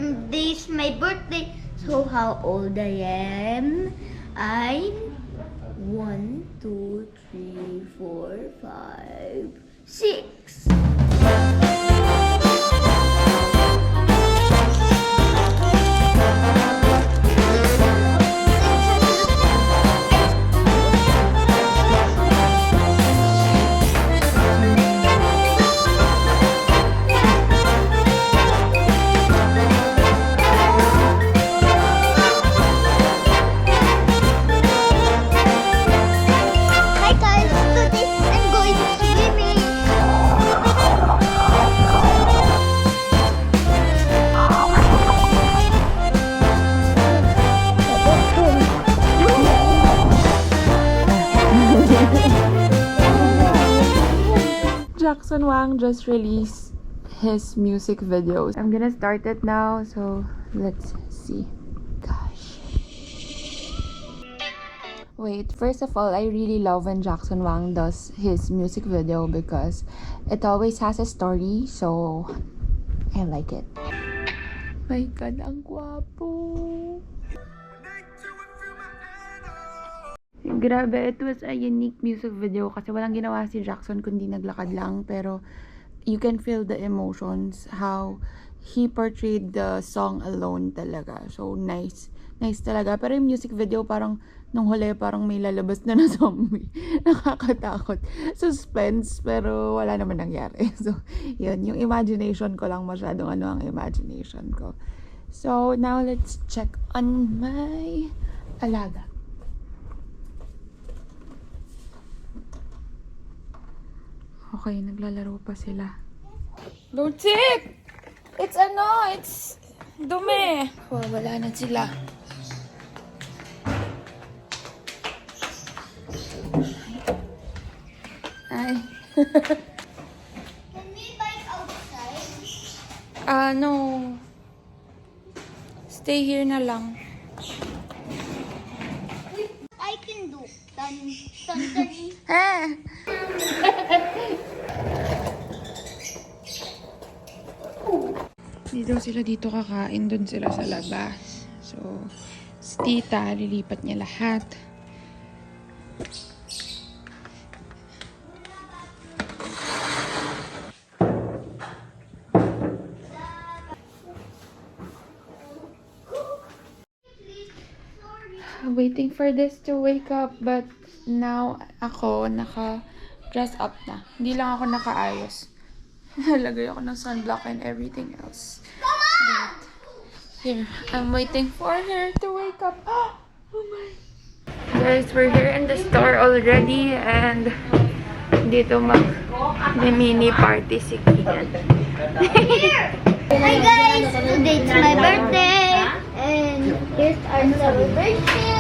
This is my birthday. So how old I am? I'm 1, 2, 3, 4, 5, 6. Jackson Wang just released his music videos. I'm gonna start it now, so let's see. Gosh. Wait, first of all, I really love when Jackson Wang does his music video because it always has a story, so I like it. My God, ang gwapo! Grabe, it was a unique music video kasi walang ginawa si Jackson kundi naglakad lang, pero you can feel the emotions, how he portrayed the song alone talaga. So nice. Nice talaga. Pero yung music video parang nung huli parang may lalabas na zombie. Nakakatakot. Suspense, pero wala naman nangyari. So yun, yung imagination ko lang masyadong ang imagination ko. So now let's check on my alaga. Okay, naglalaro pa sila. Luchik! It's dumi. Oh, wala na sila. Ay. Can we bike outside? No. Stay here na lang. I can do. Dun, dun, dun. Eh! Dito sila dito kakain, dun sila sa labas. So, si Tita, lilipat niya lahat. Waiting for this to wake up, but now ako naka-dress up na. Hindi lang ako nakaayos. Nalagay ako ng sunblock and everything else. But, here, I'm waiting for her to wake up. Oh my. Guys, we're here in the store already and dito may mini party si Kian. Hi guys! Today it's my birthday! And here's our celebration!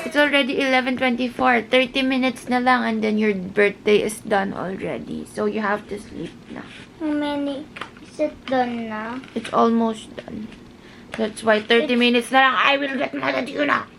It's already 11:24. 30 minutes na lang and then your birthday is done already. So you have to sleep na. How many? Is it done now? It's almost done. That's why 30 minutes na lang. I will get mad at you na.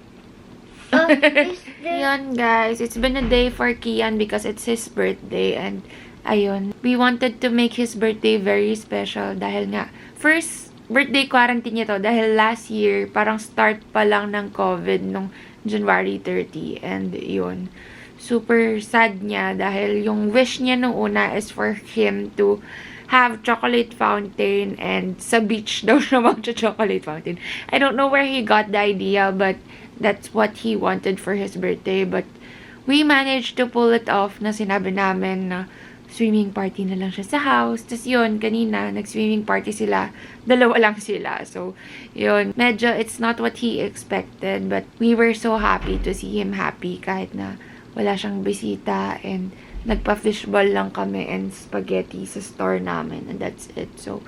Is there... Yun, guys. It's been a day for Kian because it's his birthday. And, ayun. We wanted to make his birthday very special dahil nga, first birthday quarantine niya to dahil last year, parang start pa lang ng COVID nung January 30. And, yun. Super sad niya dahil yung wish niya nung una is for him to have chocolate fountain and sa beach daw siya mag-chocolate fountain. I don't know where he got the idea, but that's what he wanted for his birthday. But we managed to pull it off na sinabi namin na swimming party na lang siya sa house. Tapos yun, kanina, nag-swimming party sila. Dalawa lang sila. So, yun. Medyo, it's not what he expected. But we were so happy to see him happy kahit na wala siyang bisita. And nagpa-fishball lang kami and spaghetti sa store namin. And that's it. So,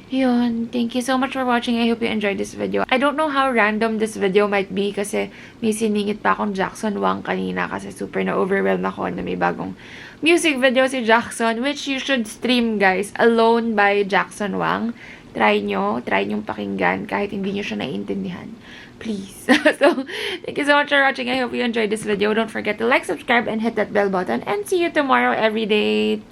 yun. Thank you so much for watching. I hope you enjoyed this video. I don't know how random this video might be kasi may siningit pa akong Jackson Wang kanina kasi super na-overwhelm ako na may bagong music video si Jackson, which you should stream, guys. Alone by Jackson Wang. Try nyo pakinggan kahit hindi nyo siya naiintindihan. Please. So, thank you so much for watching. I hope you enjoyed this video. Don't forget to like, subscribe, and hit that bell button. And see you tomorrow every day.